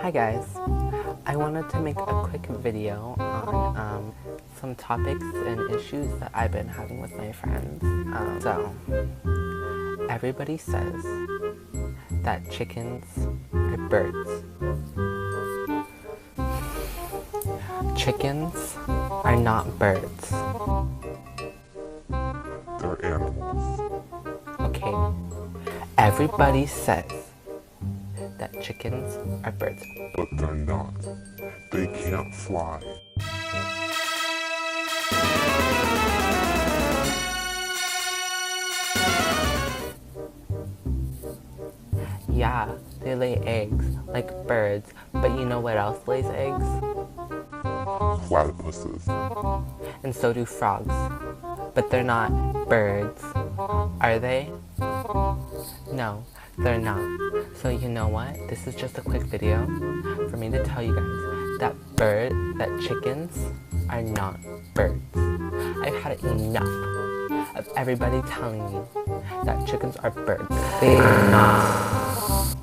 Hi guys, I wanted to make a quick video on some topics and issues that I've been having with my friends. Everybody says that chickens are birds. Chickens are not birds. They're animals. Okay, everybody says that chickens are birds. But they're not. They can't fly. Yeah, they lay eggs like birds, but you know what else lays eggs? Platypuses. And so do frogs. But they're not birds, are they? No, they're not. So you know what? This is just a quick video for me to tell you guys that chickens are not birds. I've had enough of everybody telling me that chickens are birds. They are not.